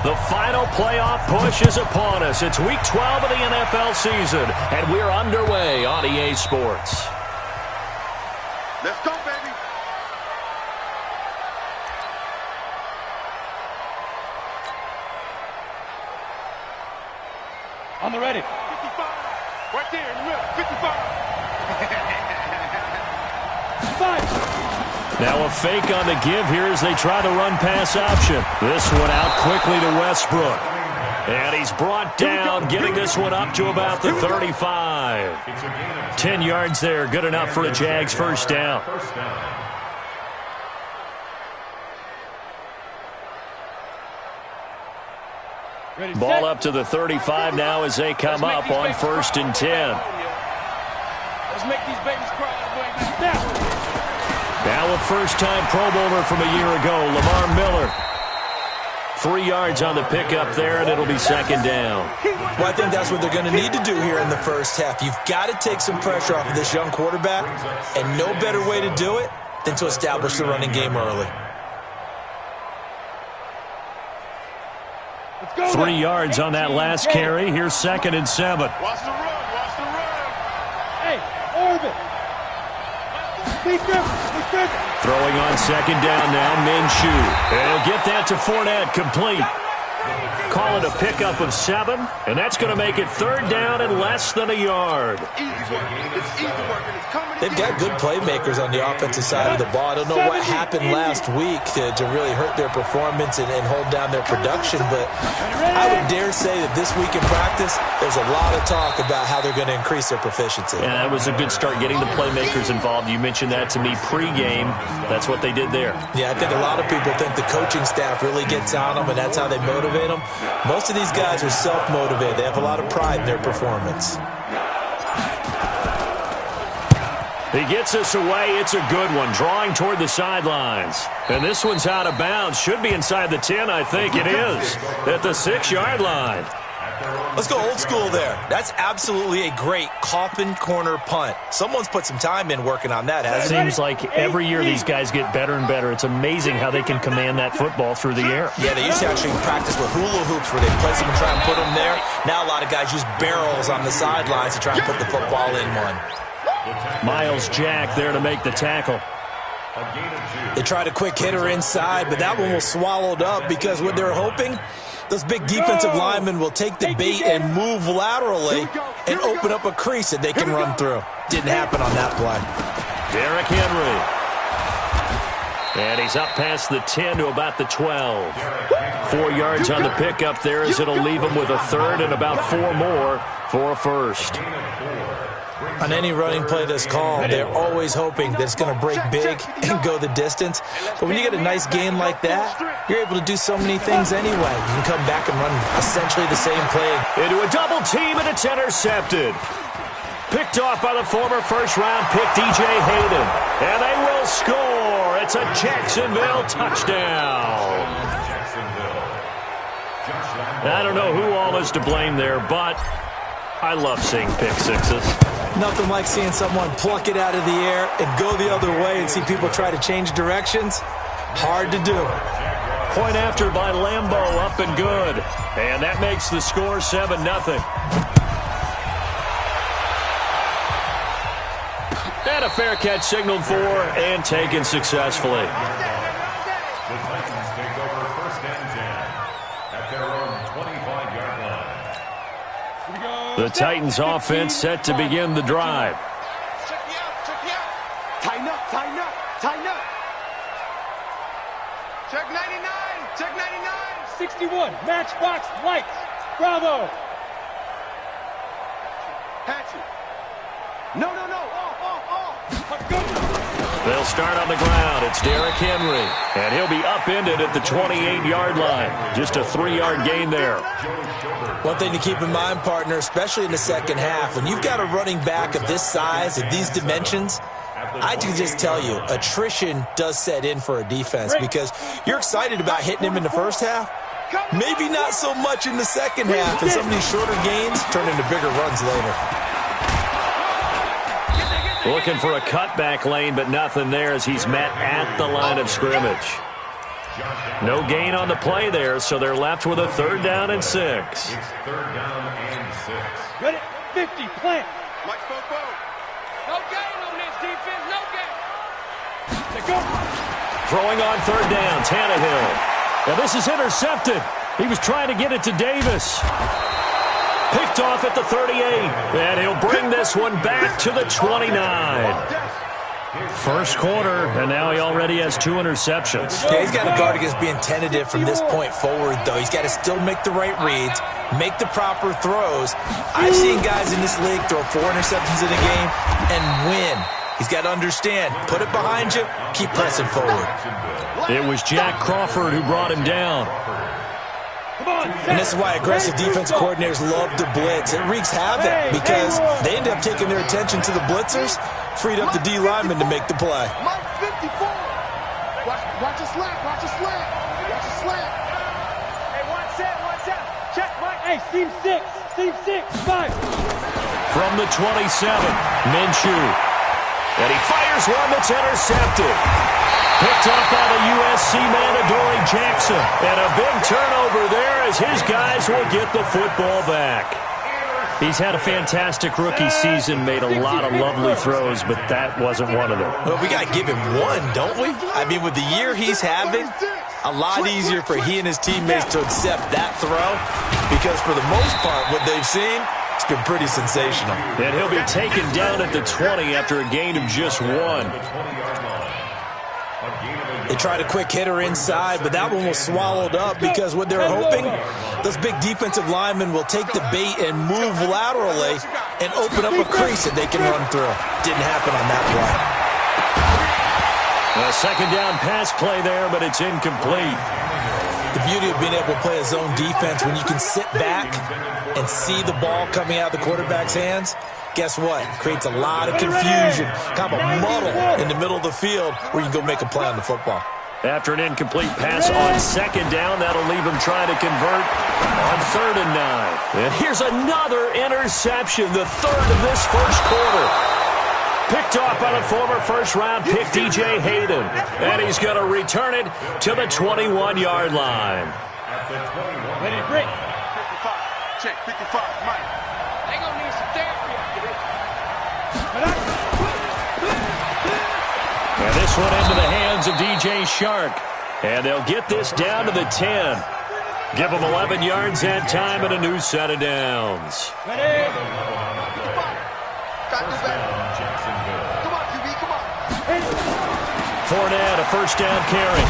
The final playoff push is upon us. It's Week 12 of the NFL season, and we're underway on EA Sports. Let's go, baby. On the ready. 55. Right there in the middle. 55. 5. Now a fake on the give here as they try to run pass option. This one out quickly to Westbrook. And he's brought down, getting this one up to about the 35. 10 yards there, good enough for a Jags first down. Ball up to the 35 now as they come up on 1st and 10. Let's make these babies cry. Now a first-time Pro Bowler from a year ago, Lamar Miller. 3 yards on the pickup there, and it'll be 2nd down. Well, I think that's what they're going to need to do here in the first half. You've got to take some pressure off of this young quarterback, and no better way to do it than to establish the running game early. 3 yards on that last carry. Here's 2nd and 7. Watch the run. Watch the run. Hey, Orbit. Throwing on 2nd down now, Minshew. And he'll get that to Fournette, complete. Call it a pickup of 7, and that's going to make it 3rd down and less than a yard. They've got good playmakers on the offensive side of the ball. I don't know what happened last week to really hurt their performance and hold down their production, but I would dare say that this week in practice, there's a lot of talk about how they're going to increase their proficiency. Yeah, that was a good start, getting the playmakers involved. You mentioned that to me pregame. That's what they did there. Yeah, I think a lot of people think the coaching staff really gets on them, and that's how they motivate them. Most of these guys are self-motivated. They have a lot of pride in their performance. He gets us away. It's a good one, drawing toward the sidelines. And this one's out of bounds. Should be inside the 10, I think it is, at the 6-yard line. Let's go old school there. That's absolutely a great coffin corner punt. Someone's put some time in working on that, hasn't it? Seems like every year these guys get better and better. It's amazing how they can command that football through the air. Yeah, they used to actually practice with hula hoops where they place them and try and put them there. Now a lot of guys use barrels on the sidelines to try and put the football in one. Miles Jack there to make the tackle. They tried a quick hitter inside, but that one was swallowed up because what they're hoping, those big defensive linemen will take the bait and move laterally and open up a crease that they can run through. Didn't happen on that play. Derrick Henry. And he's up past the 10 to about the 12. 4 yards on the pickup there as it'll leave him with a 3rd and about 4 more for a 1st. On any running play that's called, they're always hoping that it's going to break big and go the distance. But when you get a nice gain like that, you're able to do so many things anyway. You can come back and run essentially the same play. Into a double team, and it's intercepted. Picked off by the former first-round pick, DJ Hayden. And they will score. It's a Jacksonville touchdown. I don't know who all is to blame there, but I love seeing pick sixes. Nothing like seeing someone pluck it out of the air and go the other way and see people try to change directions. Hard to do. Point after by Lambeau, up and good. And that makes the score 7-0. And a fair catch signaled for and taken successfully. The Titans take over 1st and 10 at their own 25-yard line. The Titans offense set to begin the drive. Check me out. Check me out. Tighten up. Tighten up. Tighten up. Check 99. Check 99. 61. Matchbox lights. Bravo. Hatchet. No. They'll start on the ground. It's Derrick Henry. And he'll be upended at the 28-yard line. Just a 3-yard gain there. One thing to keep in mind, partner, especially in the second half, when you've got a running back of this size, of these dimensions, I can just tell you, attrition does set in for a defense because you're excited about hitting him in the first half. Maybe not so much in the second half, and some of these shorter gains turn into bigger runs later. Looking for a cutback lane, but nothing there as he's met at the line of scrimmage. No gain on the play there, so they're left with a 3rd down and 6. It's 3rd down and 6. Ready? 50, plant. Mike Bobo. No gain on this defense, no gain. They go. Throwing on 3rd down, Tannehill. Now this is intercepted. He was trying to get it to Davis. Picked off at the 38. And he'll bring this one back to the 29. First quarter, and now he already has 2 interceptions. Yeah, he's got to guard against being tentative from this point forward, though. He's got to still make the right reads, make the proper throws. I've seen guys in this league throw 4 interceptions in a game and win. He's got to understand, put it behind you, keep pressing forward. It was Jack Crawford who brought him down. And this is why aggressive defense coordinators love to blitz. It wreaks havoc because they end up taking their attention to the blitzers, freed up the D lineman to make the play. Mike 54. Watch a slant. Watch a slant. Watch a slant. Hey, one set. Check, Mike. Hey, seam 6, 5. From the 27, Minshew. And he fires one that's intercepted. Picked up by the USC man, Adoree Jackson. And a big turnover there as his guys will get the football back. He's had a fantastic rookie season, made a lot of lovely throws, but that wasn't one of them. Well, we got to give him one, don't we? I mean, with the year he's having, a lot easier for he and his teammates to accept that throw because for the most part, what they've seen, it's been pretty sensational. And he'll be taken down at the 20 after a gain of just 1. They tried a quick hitter inside, but that one was swallowed up because what they're hoping, those big defensive linemen will take the bait and move laterally and open up a crease that they can run through. Didn't happen on that play. A 2nd down pass play there, but it's incomplete. The beauty of being able to play a zone defense when you can sit back and see the ball coming out of the quarterback's hands, guess what? Creates a lot of confusion, kind of a muddle in the middle of the field where you can go make a play on the football. After an incomplete pass on 2nd down, that'll leave him trying to convert on 3rd and 9. And here's another interception, the 3rd of this first quarter. Picked off by the former first-round pick, DJ Hayden. And he's going to return it to the 21-yard line. Ready, break. 55. Check, 55. Mike. They gonna need some therapy. And this one into the hands of DJ Shark. And they'll get this down to the 10. Give them 11 yards that time and a new set of downs. Ready. Come on, QB, come on. Fournette, a first down carry.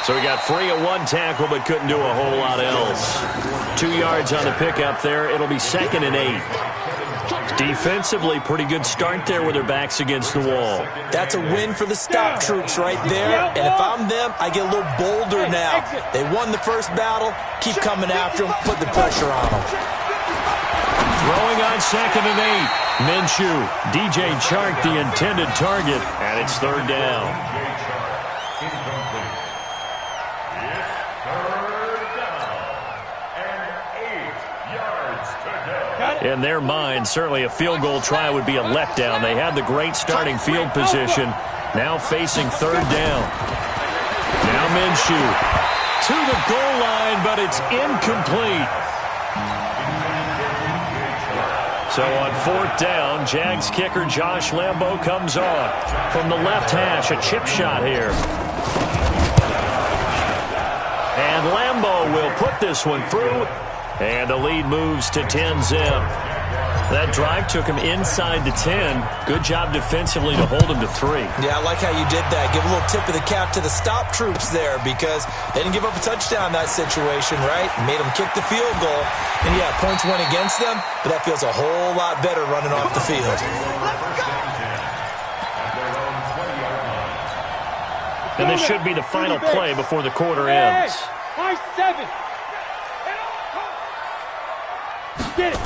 So he got free of 1 tackle but couldn't do a whole lot else. 2 yards on the pickup there. It'll be 2nd and 8. Defensively, pretty good start there with their backs against the wall. That's a win for the stop troops right there. And if I'm them, I get a little bolder now. They won the first battle. Keep coming after them. Put the pressure on them. Throwing on 2nd and 8. Minshew, DJ Chark, the intended target, and it's 3rd down. In their mind, certainly a field goal try would be a letdown. They had the great starting field position, now facing 3rd down. Now Minshew to the goal line, but it's incomplete. So on 4th down, Jags kicker Josh Lambo comes on. From the left hash, a chip shot here. And Lambo will put this one through. And the lead moves to 10-zip. That drive took him inside the 10. Good job defensively to hold him to 3. Yeah, I like how you did that. Give a little tip of the cap to the stop troops there because they didn't give up a touchdown in that situation, right? Made them kick the field goal. And, yeah, points went against them, but that feels a whole lot better running off the field. And this should be the final play before the quarter ends. High 7. Get it.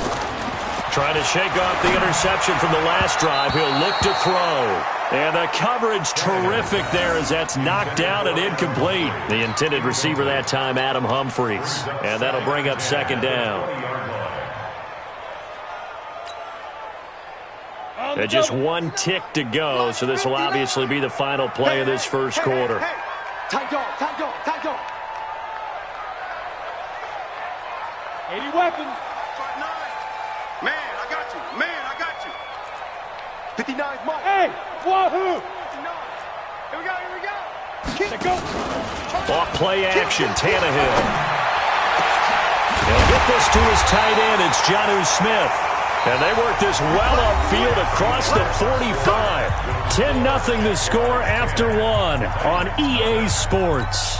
Trying to shake off the interception from the last drive. He'll look to throw. And the coverage terrific there as that's knocked down and incomplete. The intended receiver that time, Adam Humphries. And that'll bring up 2nd down. Just 1 tick to go, so this will obviously be the final play of this first quarter. Tight dog, tight dog, tight dog. 80 weapons. 5'9". Man, I got you. Man, I got you. 59's Mike. Hey, wahoo! 59. Here we go, here we go. Let go. Off play action, Tannehill. He'll get this to his tight end. It's Jonnu Smith. And they work this well upfield across the 45. 10-0 the score after one on EA Sports.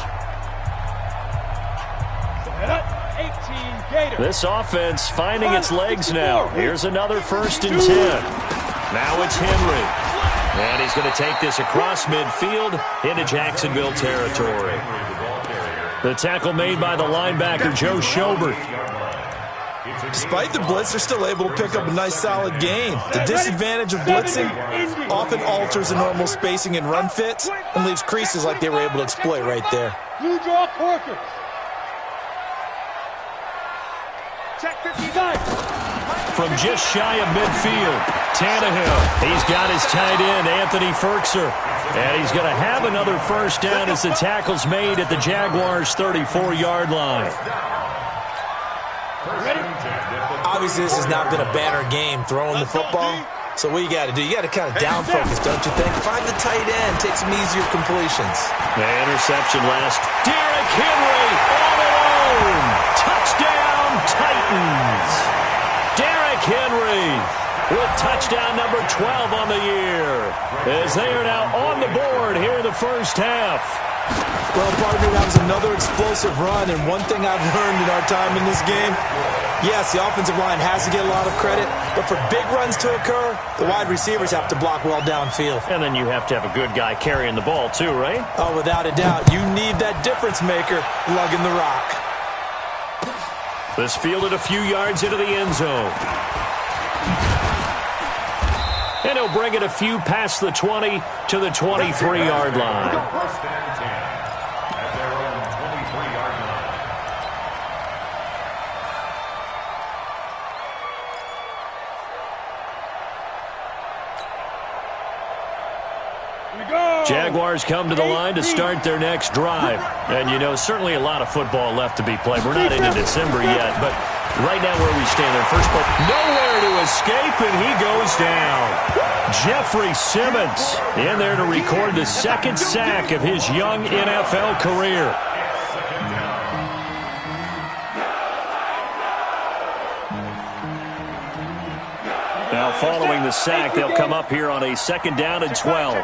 18 Gators. This offense finding its legs now. Here's another 1st and 10. Now it's Henry. And he's going to take this across midfield into Jacksonville territory. The tackle made by the linebacker, Joe Schobert. Despite the blitz, they're still able to pick up a nice, solid gain. The disadvantage of blitzing often alters the normal spacing and run fits and leaves creases like they were able to exploit right there. Blue draw Corker. Check 59. From just shy of midfield, Tannehill. He's got his tight end, Anthony Ferkser. And he's going to have another 1st down as the tackle's made at the Jaguars' 34-yard line. Obviously, this has not been a banner game throwing the football. So what you got to do, you got to kind of down focus, don't you think? Find the tight end, take some easier completions. The interception last. Derrick Henry all alone. Touchdown, Titans. Derrick Henry with touchdown number 12 on the year, as they are now on the board here in the 1st half. Well, partner, that was another explosive run, and one thing I've learned in our time in this game, yes, the offensive line has to get a lot of credit, but for big runs to occur, the wide receivers have to block well downfield. And then you have to have a good guy carrying the ball too, right? Oh, without a doubt. You need that difference maker lugging the rock. This fielded a few yards into the end zone. And he'll bring it a few past the 20 to the 23-yard line. 1st and 10 at their own 23-yard line. Jaguars come to the line to start their next drive. And, you know, certainly a lot of football left to be played. We're not into December yet, but right now where we stand in first play, nowhere to escape, and he goes down. Jeffrey Simmons in there to record the 2nd sack of his young NFL career. Now following the sack, they'll come up here on a 2nd down and 12.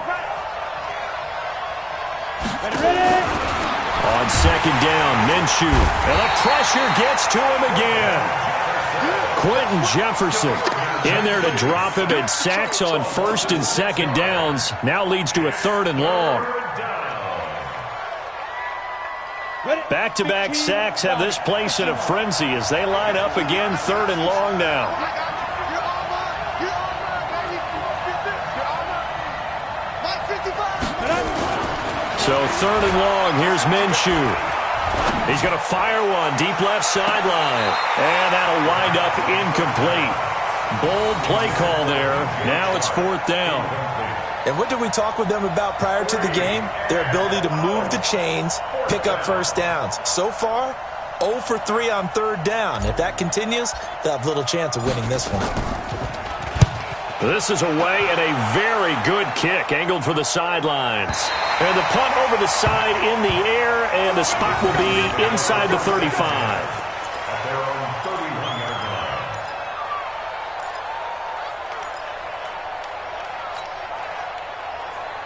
On 2nd down, Minshew. And the pressure gets to him again. Quentin Jefferson in there to drop him, and sacks on 1st and 2nd downs. Now leads to a 3rd and long. Back-to-back sacks have this place in a frenzy as they line up again 3rd and long now. So 3rd and long, here's Minshew. He's going to fire one deep left sideline. And that'll wind up incomplete. Bold play call there. Now it's 4th down. And what did we talk with them about prior to the game? Their ability to move the chains, pick up 1st downs. So far, 0 for 3 on 3rd down. If that continues, they'll have little chance of winning this one. This is away and a very good kick, angled for the sidelines. And the punt over the side in the air, and the spot will be inside the 35. At their own 31-yard line.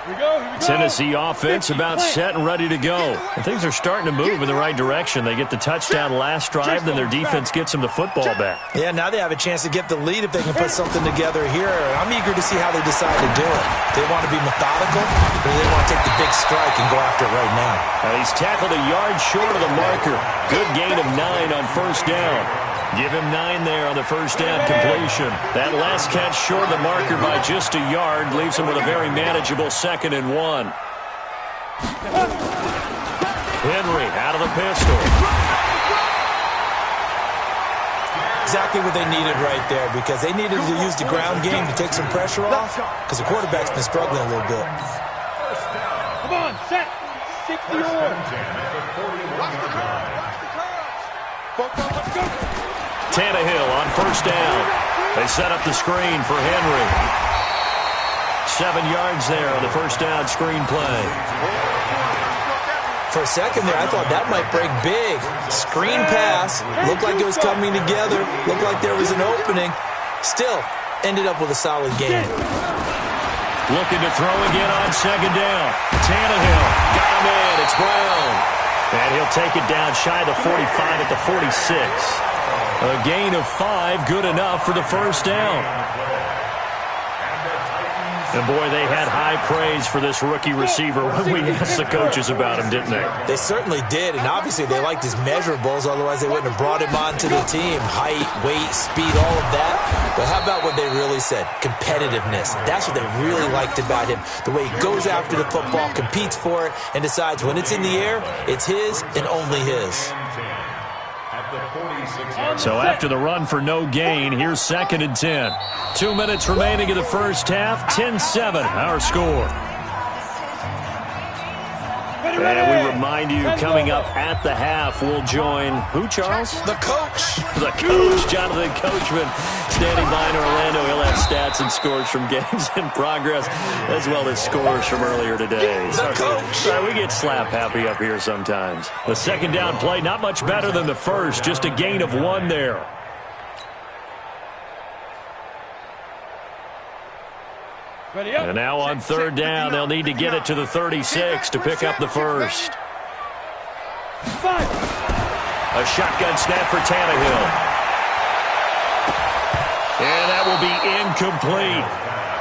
Here we go. Tennessee offense about set and ready to go. And things are starting to move in the right direction. They get the touchdown last drive, then their defense gets them the football back. Yeah, now they have a chance to get the lead if they can put something together here. I'm eager to see how they decide to do it. They want to be methodical, or they want to take the big strike and go after it right now. He's tackled a yard short of the marker. Good gain of 9 on 1st down. Give him 9 there on the 1st down completion. That last catch short of the marker by just a yard leaves him with a very manageable 2nd and 1. Henry out of the pistol. Exactly what they needed right there, because they needed to use the ground game to take some pressure off, because the quarterback's been struggling a little bit. Come on, set. 60 on. Tannehill on first down. They set up the screen for Henry. 7 yards there on the first down screen play. For a second there, I thought that might break big. Screen pass. Looked like it was coming together. Looked like there was an opening. Still, ended up with a solid game. Looking to throw again on second down. Tannehill got him in. It's Brown. And he'll take it down shy of the 45 at the 46. A gain of 5, good enough for the first down. And, boy, they had high praise for this rookie receiver when we asked the coaches about him, didn't they? They certainly did, and obviously they liked his measurables, otherwise they wouldn't have brought him onto the team. Height, weight, speed, all of that. But how about what they really said? Competitiveness. That's what they really liked about him. The way he goes after the football, competes for it, and decides when it's in the air, it's his and only his. So after the run for no gain, here's 2nd and 10. 2 minutes remaining in the first half. 10-7, our score. And we remind you, coming up at the half, we'll join who, Charles? The coach. The coach, Jonathan Coachman, standing by in Orlando. He'll have stats and scores from games in progress, as well as scores from earlier today. The coach. Sorry, we get slap happy up here sometimes. The second down play, not much better than the first, just a gain of 1 there. And now on third down, they'll need to get it to the 36 to pick up the first. A shotgun snap for Tannehill. And that will be incomplete.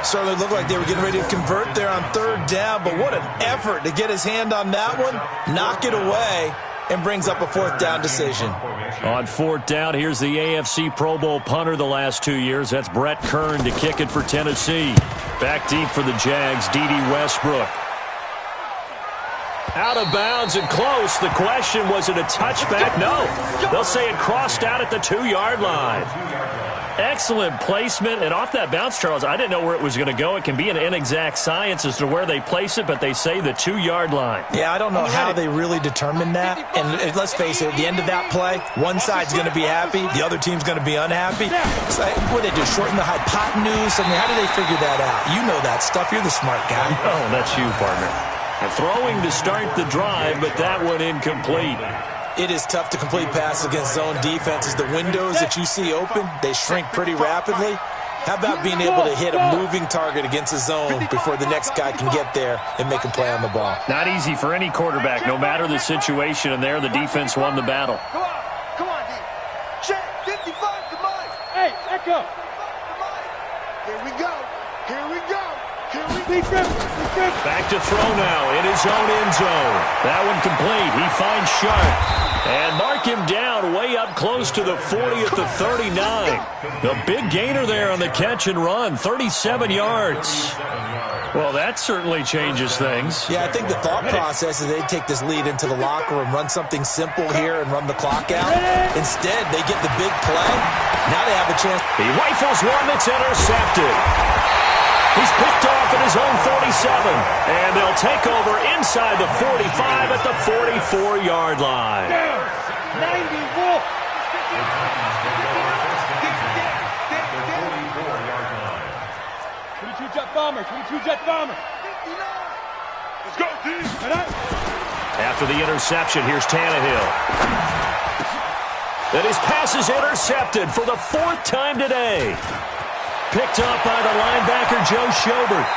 Certainly looked like they were getting ready to convert there on third down, but what an effort to get his hand on that one, knock it away, and brings up a 4th down decision. On 4th down, here's the AFC Pro Bowl punter the last 2 years. That's Brett Kern to kick it for Tennessee. Back deep for the Jags, D.D. Westbrook. Out of bounds and close. The question, was it a touchback? No. They'll say it crossed out at the 2-yard line. Excellent placement, and off that bounce, Charles, I didn't know where it was going to go. It can be an inexact science as to where they place it, but they say the 2-yard line. Yeah, I don't know how they really determined that. And let's face it, at the end of that play, one side's going to be happy, the other team's going to be unhappy. It's like, what do they do, shorten the hypotenuse? I mean, how do they figure that out? You know that stuff. You're the smart guy. Oh, that's you, partner. And throwing to start the drive, but that one incomplete. It is tough to complete passes against zone defenses. The windows that you see open, they shrink pretty rapidly. How about being able to hit a moving target against a zone before the next guy can get there and make a play on the ball? Not easy for any quarterback, no matter the situation, and there the defense won the battle. Come on, D. Check, 55, come on. Hey, Echo. Here we go. Here we go. Here we go. Back to throw now in his own end zone. That one complete. He finds Sharp. And mark him down way up close to the 40 at the 39. The big gainer there on the catch and run, 37 yards. Well, that certainly changes things. Yeah, I think the thought process is they take this lead into the locker room, run something simple here and run the clock out. Instead, they get the big play. Now they have a chance. He rifles one that's intercepted. He's picked off at his own 47, and they'll take over inside the 45 at the 44-yard line. 91. 22-jet bomber, 22-jet bomber. 59. Let's go, D. After the interception, here's Tannehill. And his pass is intercepted for the 4th time today. Picked up by the linebacker, Joe Schobert.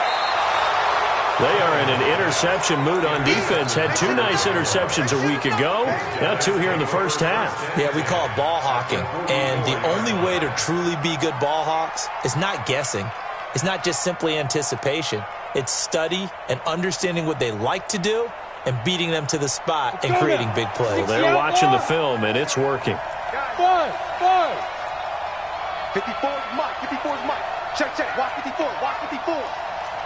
They are in an interception mood on defense. Had 2 nice interceptions a week ago. Now 2 here in the first half. Yeah, we call it ball hawking. And the only way to truly be good ball hawks is not guessing. It's not just simply anticipation. It's study and understanding what they like to do and beating them to the spot and creating big plays. Well, they're watching the film, and it's working. 54 is Mike. 54 is Mike. Check, check. Watch 54. Watch 54.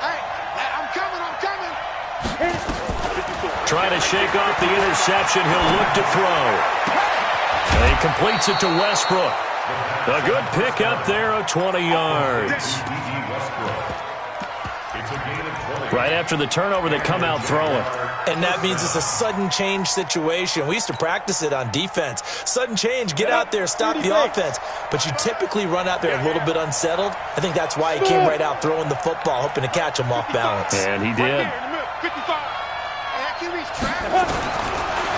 Hey, I'm coming. I'm coming. 54. Trying to shake off the interception. He'll look to throw. And he completes it to Westbrook. A good pick up there of 20 yards. Right after the turnover, they come out throwing. And that means it's a sudden change situation. We used to practice it on defense. Sudden change, get out there, stop the offense. But you typically run out there a little bit unsettled. I think that's why he came right out throwing the football, hoping to catch him off balance. And he did.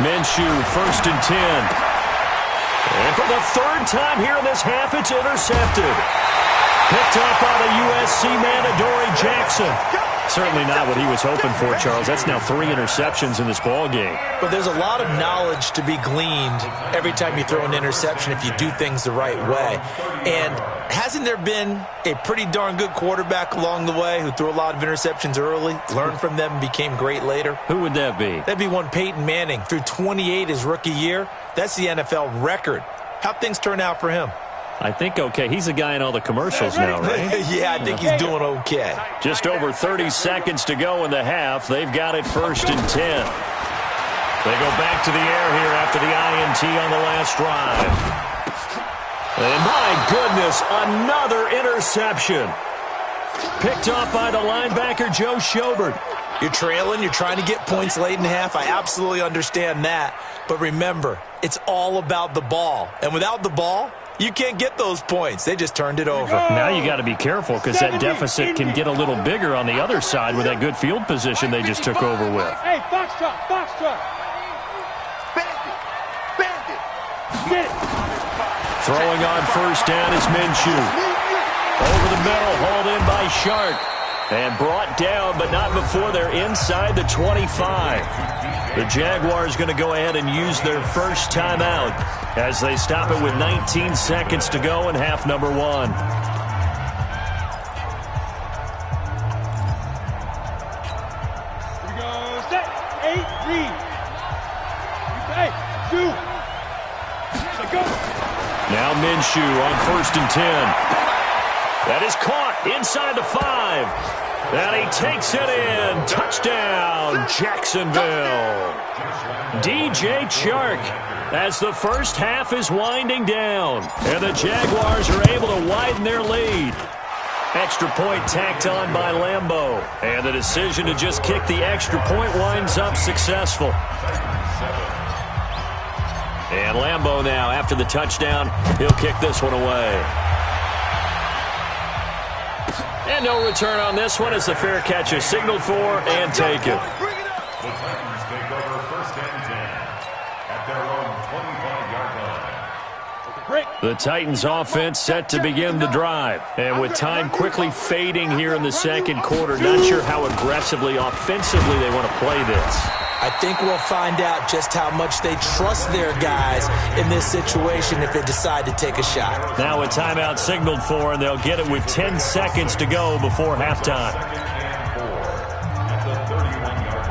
Minshew, 1st and 10. And for the 3rd time here in this half, it's intercepted. Picked up by the USC man, Adoree Jackson. Certainly not what he was hoping for, Charles. That's now 3 interceptions in this ball game. But there's a lot of knowledge to be gleaned every time you throw an interception if you do things the right way. And hasn't there been a pretty darn good quarterback along the way who threw a lot of interceptions early, learned from them, and became great later? Who would that be? That'd be one Peyton Manning. Threw 28 his rookie year. That's the NFL record. How'd things turn out for him? I think okay. He's a guy in all the commercials now, right? Yeah, I think he's doing okay. Just over 30 seconds to go in the half. They've got it 1st and 10. They go back to the air here after the INT on the last drive. And my goodness, another interception. Picked off by the linebacker, Joe Schobert. You're trailing. You're trying to get points late in half. I absolutely understand that. But remember, it's all about the ball. And without the ball, you can't get those points. They just turned it over. Now you got to be careful because that deficit can get a little bigger on the other side with that good field position they just took over with. Hey, Foxtrot, Foxtrot. Bandit. Get it. Throwing on 1st down is Minshew. Over the middle, hauled in by Shark. And brought down, but not before they're inside the 25. The Jaguars going to go ahead and use their first timeout as they stop it with 19 seconds to go in half number 1. Here we go. Set. 8, read. Hey, 2. Let go. Now Minshew on 1st and 10. That is caught inside the 5. And he takes it in. Touchdown, Jacksonville. DJ Chark as the first half is winding down. And the Jaguars are able to widen their lead. Extra point tacked on by Lambeau. And the decision to just kick the extra point winds up successful. And Lambeau now, after the touchdown, he'll kick this one away. And no return on this one as the fair catch is signaled for and taken. The Titans take over 1st and 10 at their own 25-yard line. The Titans offense set to begin the drive. And with time quickly fading here in the second quarter, not sure how aggressively, offensively they want to play this. I think we'll find out just how much they trust their guys in this situation if they decide to take a shot. Now a timeout signaled for, and they'll get it with 10 seconds to go before halftime. At the 31-yard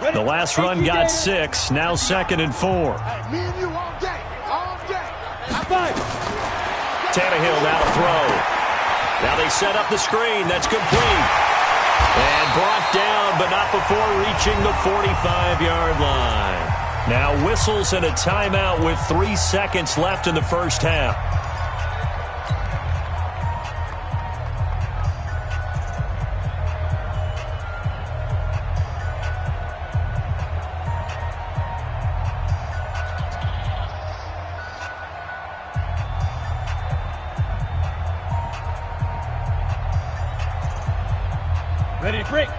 line. The last run got 6, now 2nd and 4. Me and you all day. All day. Tannehill now to throw. Now they set up the screen. That's complete. And brought down, but not before reaching the 45-yard line. Now whistles and a timeout with 3 seconds left in the first half. Ready to break.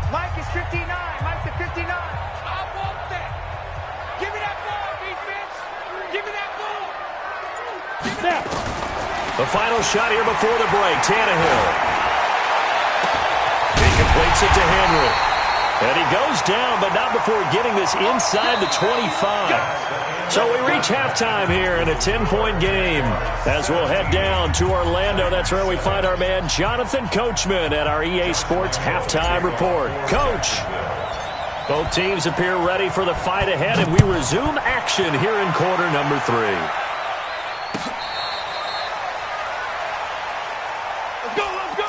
Mike is 59. Mike to 59. I want that. Give me that ball, defense. Give me that ball. Snap. The final shot here before the break. Tannehill. He completes it to Henry. And he goes down, but not before getting this inside the 25. So we reach halftime here in a 10-point game. As we'll head down to Orlando, that's where we find our man Jonathan Coachman at our EA Sports Halftime Report. Coach, both teams appear ready for the fight ahead, and we resume action here in quarter number 3. Let's go, let's go.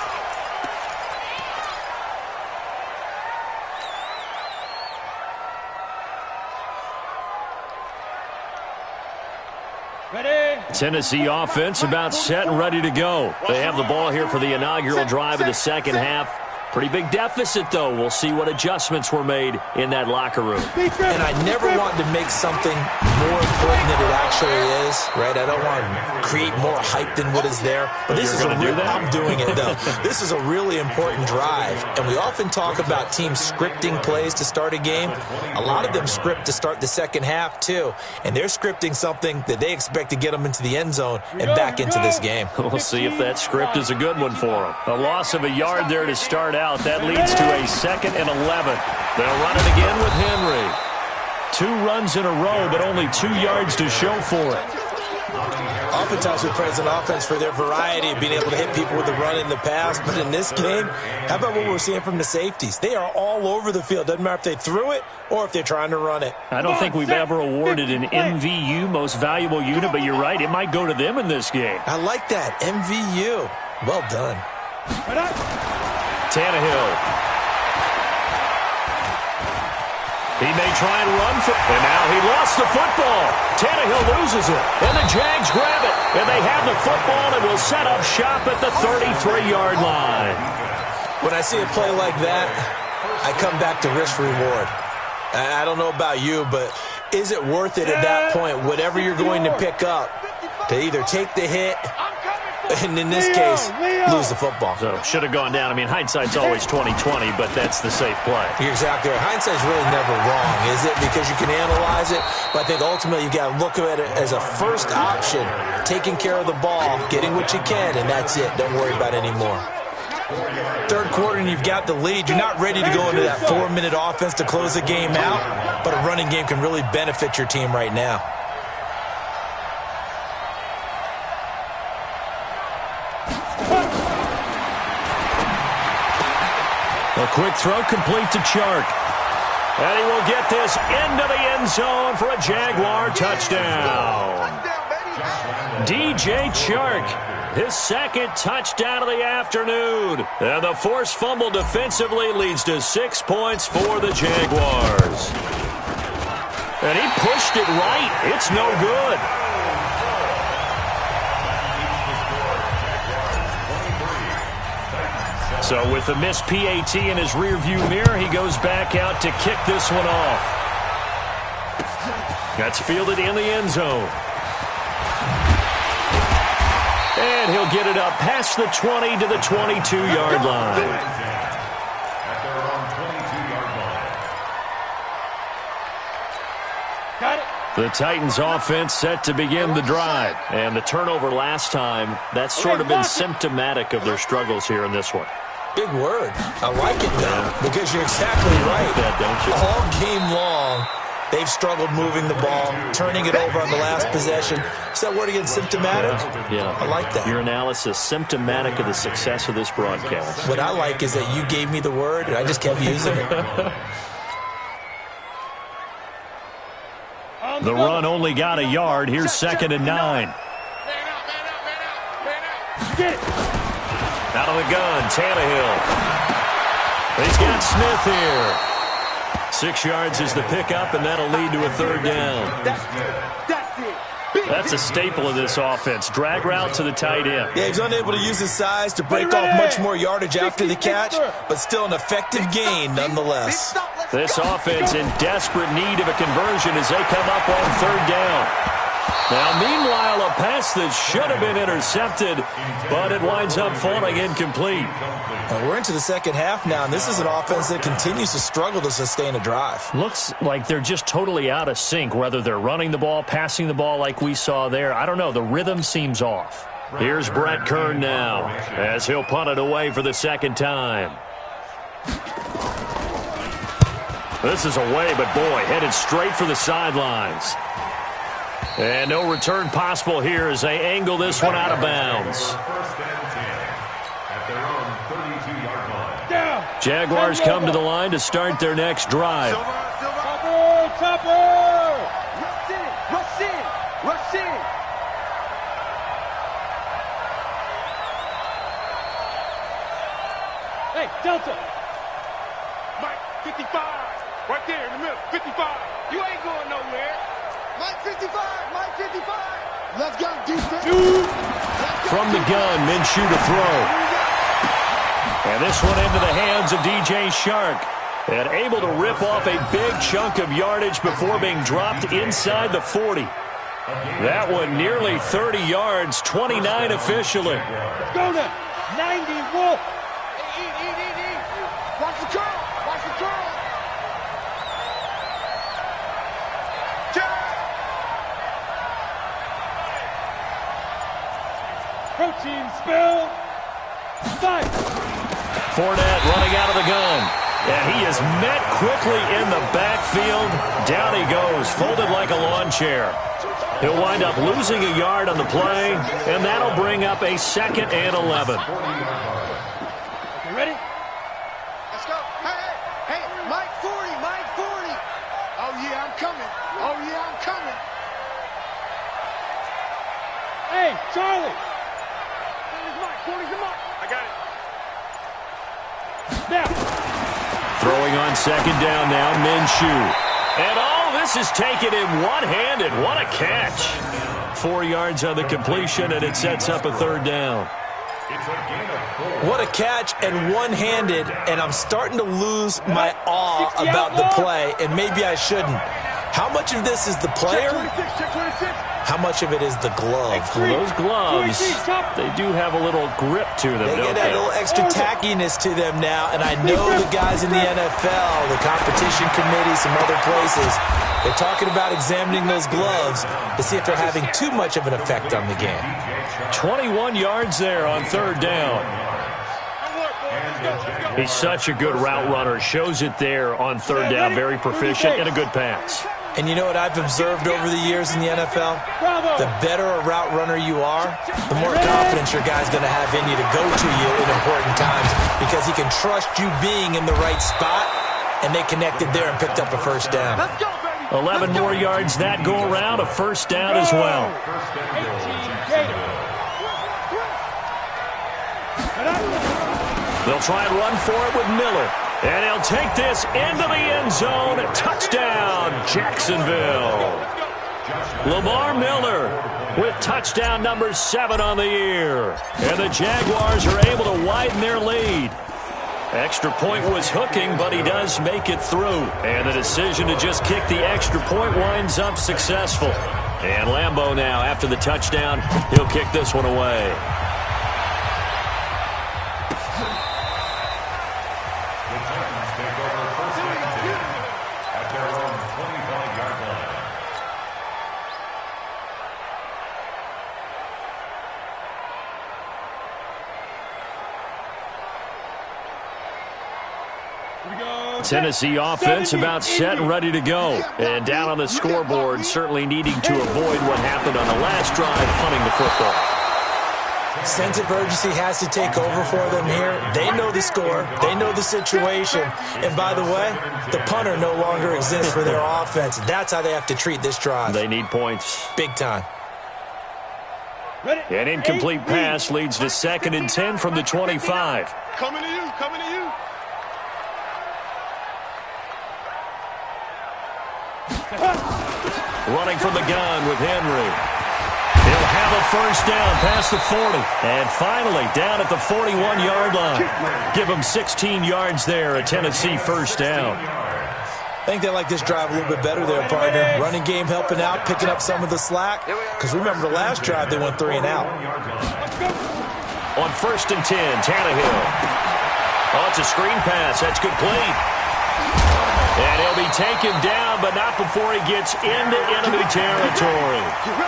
Tennessee offense about set and ready to go. They have the ball here for the inaugural drive of the second half. Pretty big deficit, though. We'll see what adjustments were made in that locker room. And I never want to make something more important than it actually is, right? I don't want to create more hype than what is there. But this is a real, I'm doing it, though. This is a really important drive. And we often talk about teams scripting plays to start a game. A lot of them script to start the second half, too. And they're scripting something that they expect to get them into the end zone and back into this game. We'll see if that script is a good one for them. A loss of a yard there to start out. That leads to a 2nd and 11. They'll run it again with Henry. 2 runs in a row, but only 2 yards to show for it. Oftentimes we praise an offense for their variety of being able to hit people with the run in the past. But in this game, how about what we're seeing from the safeties? They are all over the field. Doesn't matter if they threw it or if they're trying to run it. I don't think we've ever awarded an MVU, most valuable unit, but you're right. It might go to them in this game. I like that. MVU. Well done. Tannehill. He may try and run for it. And now he lost the football. Tannehill loses it. And the Jags grab it. And they have the football and will set up shop at the 33-yard line. When I see a play like that, I come back to risk-reward. I don't know about you, but is it worth it at that point, whatever you're going to pick up, to either take the hit and in this case, lose the football? So, should have gone down. I mean, hindsight's always 20/20, but that's the safe play. You're exactly right. Hindsight's really never wrong, is it? Because you can analyze it, but I think ultimately you've got to look at it as a first option, taking care of the ball, getting what you can, and that's it. Don't worry about it anymore. Third quarter, and you've got the lead. You're not ready to go into that 4-minute offense to close the game out, but a running game can really benefit your team right now. A quick throw complete to Chark. And he will get this into the end zone for a Jaguar touchdown. DJ Chark, his 2nd touchdown of the afternoon. And the forced fumble defensively leads to 6 points for the Jaguars. And he pushed it right. It's no good. So with the missed PAT in his rearview mirror, he goes back out to kick this one off. That's fielded in the end zone. And he'll get it up past the 20 to the 22-yard line. At their own 22-yard line. Got it. The Titans offense set to begin the drive. And the turnover last time, that's sort of been symptomatic of their struggles here in this one. Big word. I like it, though, because you're exactly right. That, don't you? All game long, they've struggled moving the ball, turning it over on the last possession. Is that word again, symptomatic? Yeah. I like that. Your analysis, symptomatic of the success of this broadcast. What I like is that you gave me the word, and I just kept using it. The run only got a yard. Here's 2nd and 9. Get it. Out of the gun, Tannehill. He's got Smith here. 6 yards is the pickup, and that'll lead to a 3rd down. That's it. That's a staple of this offense. Drag route to the tight end. Yeah, he's unable to use his size to break off much more yardage after the catch, but still an effective gain nonetheless. This offense in desperate need of a conversion as they come up on 3rd down. Now, meanwhile, a pass that should have been intercepted, but it winds up falling incomplete. We're into the second half now, and this is an offense that continues to struggle to sustain a drive. Looks like they're just totally out of sync, whether they're running the ball, passing the ball like we saw there. I don't know. The rhythm seems off. Here's Brett Kern now as he'll punt it away for the 2nd time. This is away, but boy, headed straight for the sidelines. And no return possible here as they angle this one out of bounds. 1st and 10 at their own 32-yard line. Down. Jaguars come to the line to start their next drive. Topper. Rush in. Rush in. Rush in. Hey, Delta. Mike 55. Right there in the middle. 55. You ain't going nowhere. Mike 55. Mike 55. Let's go, defense. From the gun, Minshew to throw. And this one into the hands of DJ Shark. And able to rip off a big chunk of yardage before being dropped inside the 40. That one nearly 30 yards, 29 officially. Let's go now. 90, Wolf. Eat. Watch the curl. Watch the curl. Protein spill. 5. Fournette running out of the gun. And he is met quickly in the backfield. Down he goes, folded like a lawn chair. He'll wind up losing a yard on the play, and that'll bring up a 2nd and 11. You ready? Let's go. Hey, Mike 40, Mike 40. Oh, yeah, I'm coming. Oh, yeah, I'm coming. Hey, Charlie. 40's the mark. I got it. Now. Throwing on 2nd down now, Minshew. And all this is taken in one-handed. What a catch. 4 yards on the completion, and it sets up a 3rd down. What a catch and one-handed, and I'm starting to lose my awe about the play, and maybe I shouldn't. How much of this is the player? Check 26. How much of it is the glove? Well, those gloves, they do have a little grip to them, They don't get that they? little extra tackiness to them now, and I know the guys in the NFL, the competition committee, some other places, they're talking about examining those gloves to see if they're having too much of an effect on the game. 21 yards there on 3rd down. He's such a good route runner. Shows it there on 3rd down. Very proficient and a good pass. And you know what I've observed over the years in the NFL? The better a route runner you are, the more confidence your guy's going to have in you to go to you in important times because he can trust you being in the right spot, and they connected there and picked up a 1st down. 11 more yards that go around, a 1st down as well. They'll try and run for it with Miller. And he'll take this into the end zone. Touchdown, Jacksonville. Lamar Miller with touchdown number 7 on the year. And the Jaguars are able to widen their lead. Extra point was hooking, but he does make it through. And the decision to just kick the extra point winds up successful. And Lambeau now, after the touchdown, he'll kick this one away. Tennessee offense about set and ready to go. And down on the scoreboard, certainly needing to avoid what happened on the last drive, punting the football. Sense of urgency has to take over for them here. They know the score. They know the situation. And by the way, the punter no longer exists for their offense. That's how they have to treat this drive. They need points. Big time. An incomplete pass leads to 2nd and 10 from the 25. Coming to you, coming to you. Running from the gun with Henry. He'll have a 1st down past the 40. And finally down at the 41-yard line. Give him 16 yards there, a Tennessee 1st down. I think they like this drive a little bit better there, partner. Running game helping out, picking up some of the slack. Because remember the last drive, they went 3 and out. On 1st and 10, Tannehill. Oh, it's a screen pass. That's complete. And he'll be taken down, but not before he gets into enemy territory.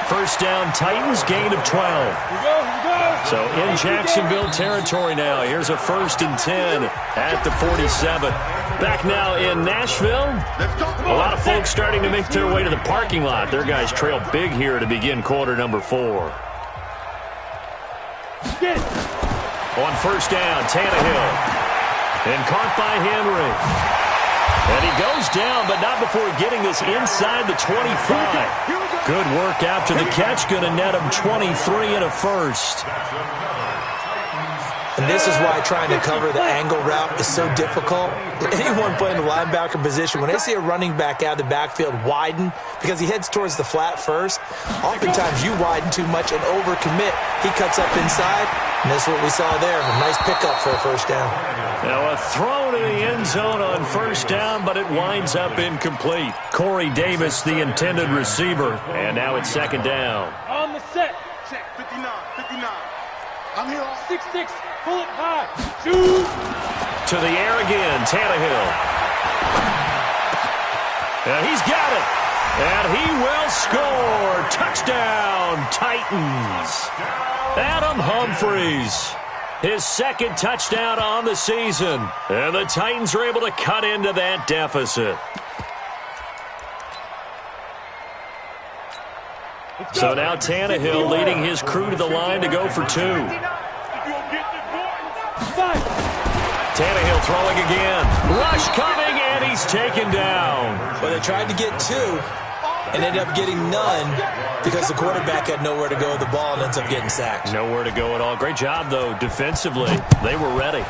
1st down, Titans, gain of 12. So in Jacksonville territory now. Here's a 1st and 10 at the 47. Back now in Nashville. A lot of folks starting to make their way to the parking lot. Their guys trail big here to begin quarter number 4. On 1st down, Tannehill. And caught by Henry. And he goes down, but not before getting this inside the 25. Good work after the catch. Going to net him 23 and a 1st. And this is why trying to cover the angle route is so difficult. Anyone playing the linebacker position, when they see a running back out of the backfield widen, because he heads towards the flat first, oftentimes you widen too much and overcommit. He cuts up inside, and that's what we saw there. A nice pickup for a first down. Now a throw to the end zone on first down, but it winds up incomplete. Corey Davis, the intended receiver, and now it's second down. On the set. Check, 59, 59. I'm here all 6-6. Pull it high. Shoot. To the air again, Tannehill. And he's got it. And he will score. Touchdown, Titans. Adam Humphries. His second touchdown on the season. And the Titans are able to cut into that deficit. So now Tannehill leading his crew to the line to go for two. Tannehill throwing again. Rush coming, and he's taken down. Well, they tried to get two and ended up getting none because the quarterback had nowhere to go with the ball and ends up getting sacked. Nowhere to go at all. Great job, though, defensively. They were ready.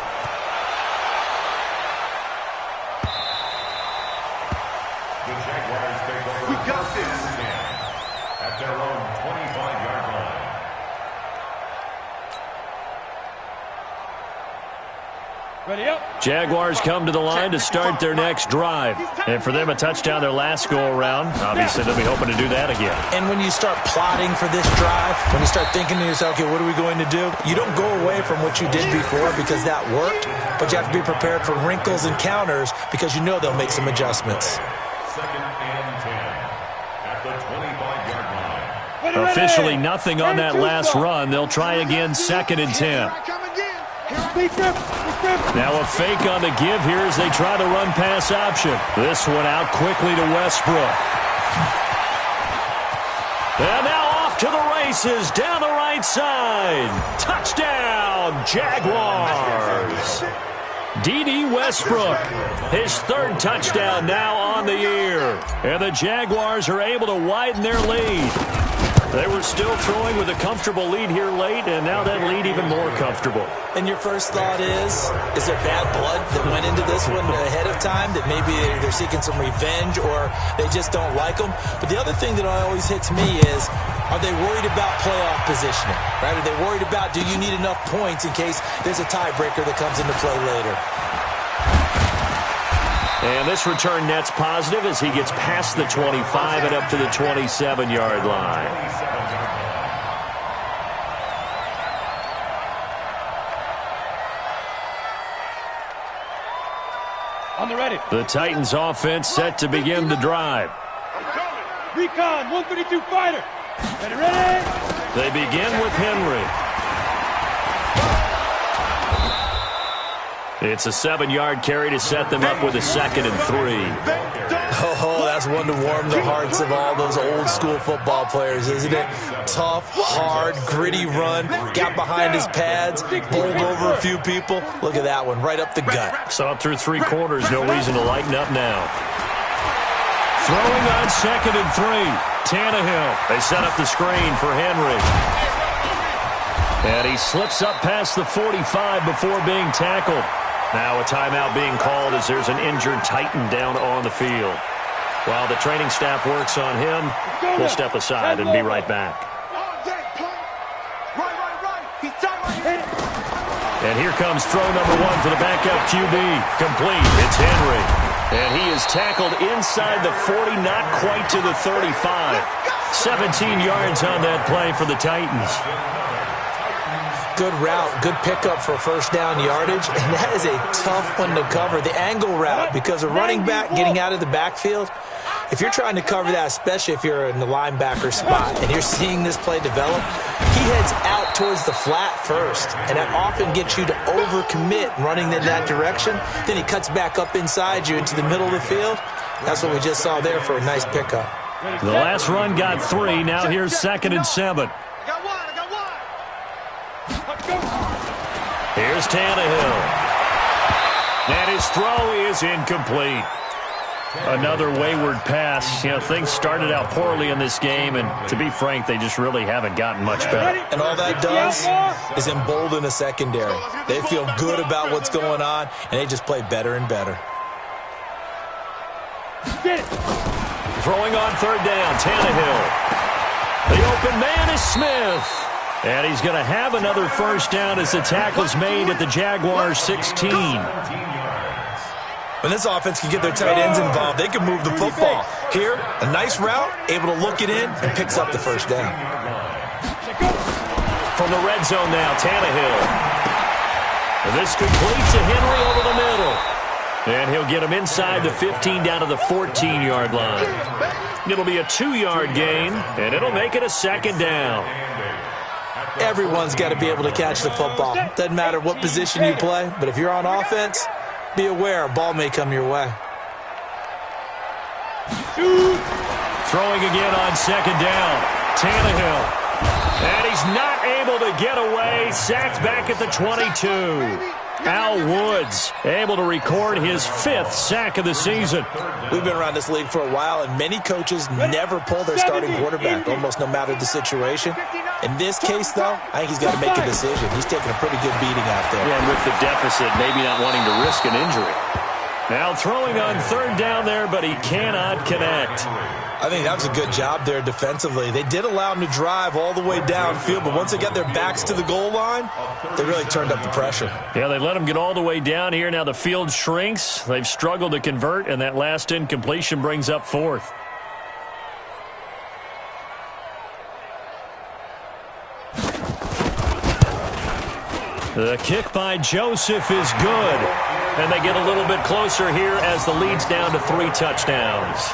The Jaguars take over. We got this. At their own 25-yard line. Ready up. Jaguars come to the line to start their next drive. And for them, a touchdown their last go-around. Obviously, they'll be hoping to do that again. And when you start plotting for this drive, when you start thinking to yourself, okay, what are we going to do? You don't go away from what you did before because that worked, but you have to be prepared for wrinkles and counters because you know they'll make some adjustments. Second and 10 at the 25-yard line. Officially nothing on that last run. They'll try again, second and 10. Now a fake on the give here as they try the run-pass option. This one out quickly to Westbrook. And now off to the races, down the right side. Touchdown, Jaguars. D.D. Westbrook, his third touchdown now on the year. And the Jaguars are able to widen their lead. They were still throwing with a comfortable lead here late, and now that lead even more comfortable. And your first thought is there bad blood that went into this one ahead of time, that maybe they're seeking some revenge or they just don't like them? But the other thing that always hits me is, are they worried about playoff positioning? Right? Are they worried about, do you need enough points in case there's a tiebreaker that comes into play later? And this return net's positive as he gets past the 25 and up to the 27-yard line. On the ready. The Titans offense set to begin the drive. Recon, 132 fighter. Ready, ready. They begin with Henry. It's a 7-yard carry to set them up with a 2nd and 3. Oh, that's one to warm the hearts of all those old school football players, isn't it? Tough, hard, gritty run, got behind his pads, bowled over a few people. Look at that one, right up the gut. Saw it through 3 quarters, no reason to lighten up now. Throwing on 2nd and 3. Tannehill. They set up the screen for Henry. And he slips up past the 45 before being tackled. Now a timeout being called as there's an injured Titan down on the field. While the training staff works on him, we'll step aside and be right back. And here comes throw number 1 for the backup QB. Complete. It's Henry. And he is tackled inside the 40, not quite to the 35. 17 yards on that play for the Titans. Good route, good pickup for first down yardage, and that is a tough one to cover. The angle route, because a running back getting out of the backfield, if you're trying to cover that, especially if you're in the linebacker spot and you're seeing this play develop, he heads out towards the flat first, and that often gets you to overcommit running in that direction. Then he cuts back up inside you into the middle of the field. That's what we just saw there for a nice pickup. The last run got 3. Now here's 2nd and 7. Here's Tannehill. And his throw is incomplete. Another wayward pass. You know, things started out poorly in this game, and to be frank, they just really haven't gotten much better. And all that does is embolden a secondary. They feel good about what's going on, and they just play better and better. Throwing on third down, Tannehill. The open man is Smith. And he's going to have another first down as the tackle's made at the Jaguars' 16. When this offense can get their tight ends involved, they can move the football. Here, a nice route, able to look it in, and picks up the first down. From the red zone now, Tannehill. And this completes to Henry over the middle. And he'll get him inside the 15 down to the 14-yard line. It'll be a 2-yard gain, and it'll make it a second down. Everyone's got to be able to catch the football. Doesn't matter what position you play, but if you're on offense, be aware a ball may come your way. Throwing again on second down. Tannehill. And he's not able to get away. Sacked back at the 22. Al Woods able to record his 5th sack of the season. We've been around this league for a while, and many coaches never pull their starting quarterback, almost no matter the situation. In this case, though, I think he's got to make a decision. He's taking a pretty good beating out there. Yeah, and with the deficit, maybe not wanting to risk an injury. Now throwing on third down there, but he cannot connect. I think that was a good job there defensively. They did allow him to drive all the way downfield, but once they got their backs to the goal line, they really turned up the pressure. Yeah, they let him get all the way down here. Now the field shrinks. They've struggled to convert, and that last incompletion brings up 4th. The kick by Joseph is good. And they get a little bit closer here as the lead's down to 3 touchdowns.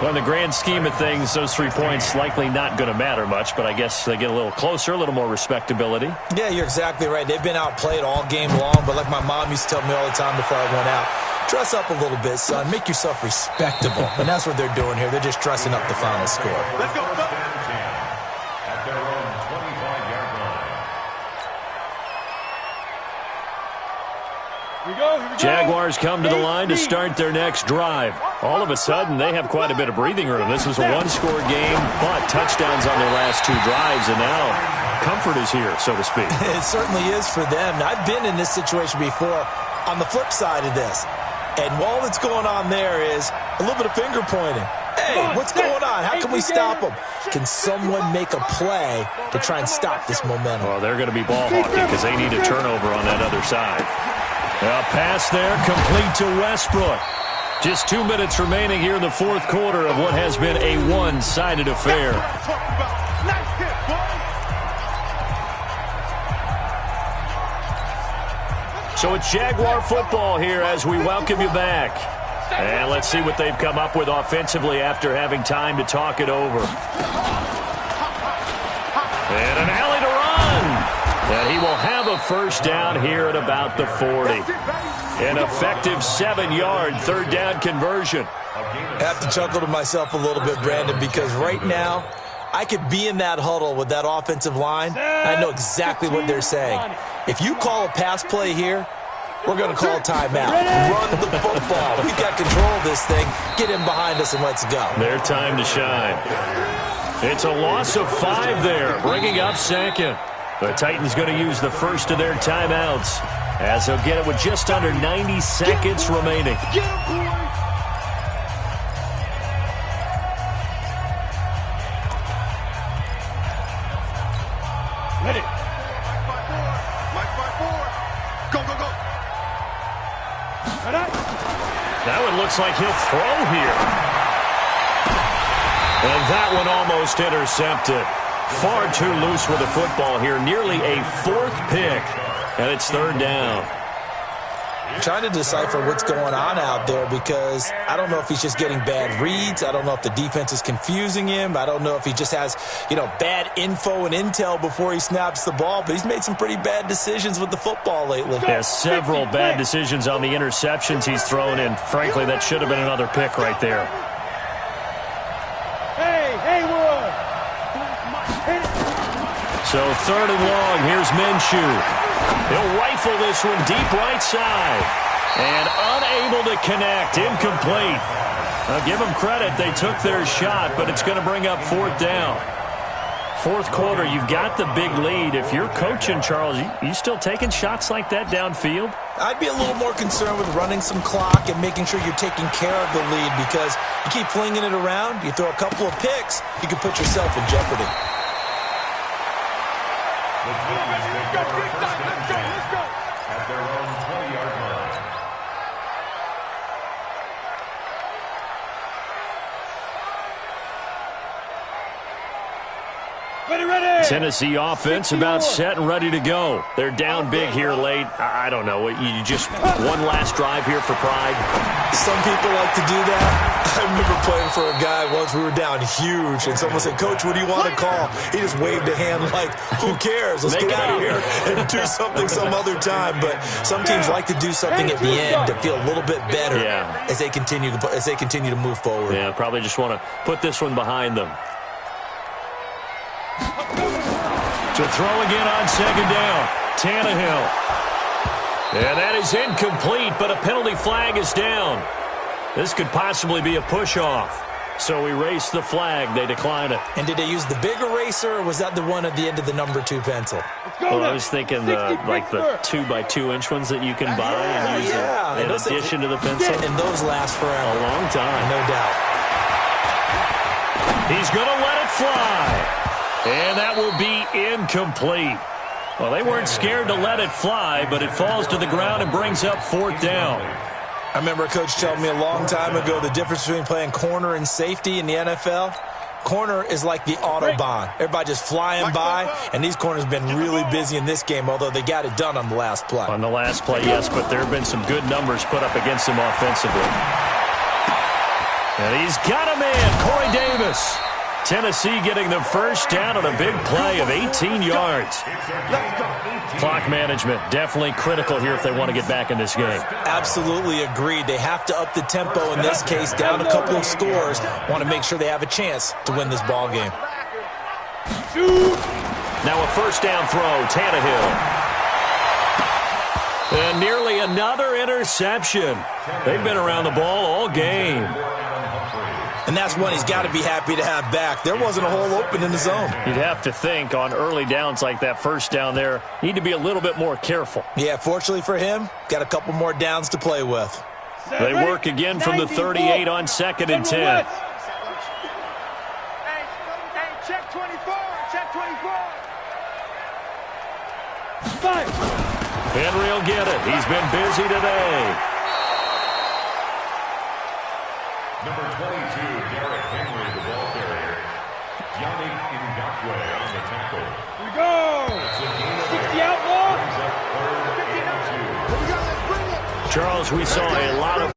Well, in the grand scheme of things, those 3 points likely not going to matter much, but I guess they get a little closer, a little more respectability. Yeah, you're exactly right. They've been outplayed all game long, but like my mom used to tell me all the time before I went out, dress up a little bit, son. Make yourself respectable. And that's what they're doing here. They're just dressing up the final score. Let's go. At their own 25-yard line. Here we go. Jaguars come to the line to start their next drive. All of a sudden, they have quite a bit of breathing room. This was a one-score game, but touchdowns on their last 2 drives, and now comfort is here, so to speak. It certainly is for them. I've been in this situation before on the flip side of this. And all that's going on there is a little bit of finger pointing. Hey, what's going on? How can we stop them? Can someone make a play to try and stop this momentum? Well, they're going to be ball hawking because they need a turnover on that other side. A pass there, complete to Westbrook. Just 2 minutes remaining here in the 4th quarter of what has been a one-sided affair. Nice hit, boy. So it's Jaguar football here as we welcome you back. And let's see what they've come up with offensively after having time to talk it over. And an alley to run. And he will have a first down here at about the 40. An effective 7-yard third down conversion. I have to chuckle to myself a little bit, Brandon, because right now I could be in that huddle with that offensive line. I know exactly what they're saying. If you call a pass play here, we're going to call a timeout. Run the football. We've got control of this thing. Get him behind us and let's go. Their time to shine. It's a loss of 5 there, bringing up second. The Titans going to use the first of their timeouts as they'll get it with just under 90 seconds remaining. Get him, boy. Ready. Mike 5-4. Go, go, go. That one looks like he'll throw here. And that one almost intercepted. Far too loose with the football here. Nearly a 4th pick. And it's 3rd down. I'm trying to decipher what's going on out there because I don't know if he's just getting bad reads. I don't know if the defense is confusing him. I don't know if he just has, bad info and intel before he snaps the ball. But he's made some pretty bad decisions with the football lately. Has several bad decisions on the interceptions he's thrown in. Frankly, that should have been another pick right there. Hey, Wood. So 3rd and long, here's Minshew. He'll rifle this one deep right side. And unable to connect, incomplete. I'll give them credit. They took their shot, but it's going to bring up 4th down. Fourth quarter, you've got the big lead. If you're coaching, Charles, you still taking shots like that downfield? I'd be a little more concerned with running some clock and making sure you're taking care of the lead, because you keep flinging it around, you throw a couple of picks, you can put yourself in jeopardy. Let's go. At their own 20-yard line. Tennessee offense about set and ready to go. They're down big here late. I don't know. You just one last drive here for pride. Some people like to do that. I remember playing for a guy once. We were down huge, and someone said, "Coach, what do you want to call?" He just waved a hand like, "Who cares? Let's get out of here and do something some other time." But some teams like to do something at the end to feel a little bit better as they continue to move forward. Yeah, probably just want to put this one behind them. To throw again on 2nd down. Tannehill. And that is incomplete, but a penalty flag is down. This could possibly be a push-off. So erase the flag. They decline it. And did they use the big eraser, or was that the one at the end of the number 2 pencil? Well, I was thinking like the 2x2-inch ones that you can buy and use in addition to the pencil. And those last forever. A long time. No doubt. He's going to let it fly. And that will be incomplete. Well, they weren't scared to let it fly, but it falls to the ground and brings up 4th down. I remember a coach telling me a long time ago the difference between playing corner and safety in the NFL. Corner is like the Autobahn. Everybody just flying by, and these corners have been really busy in this game, although they got it done on the last play. On the last play, yes, but there have been some good numbers put up against him offensively. And he's got a man, Corey Davis. Tennessee getting the first down on a big play of 18 yards. Clock management definitely critical here if they want to get back in this game. Absolutely agreed. They have to up the tempo in this case, down a couple of scores. Want to make sure they have a chance to win this ball game. Now a first down throw, Tannehill. And nearly another interception. They've been around the ball all game. And that's one he's got to be happy to have back. There wasn't a hole open in the zone. You'd have to think on early downs like that first down there, need to be a little bit more careful. Yeah, fortunately for him, got a couple more downs to play with. They work again from the 38 on 2nd and 10. Hey, check 24, check 24. Henry will get it. He's been busy today. Number 22, Derrick Henry, the ball carrier. Yannick Ngakoue on the tackle. Here we go. 60 out ball. Brings up 3rd and 2. Charles, we saw a lot of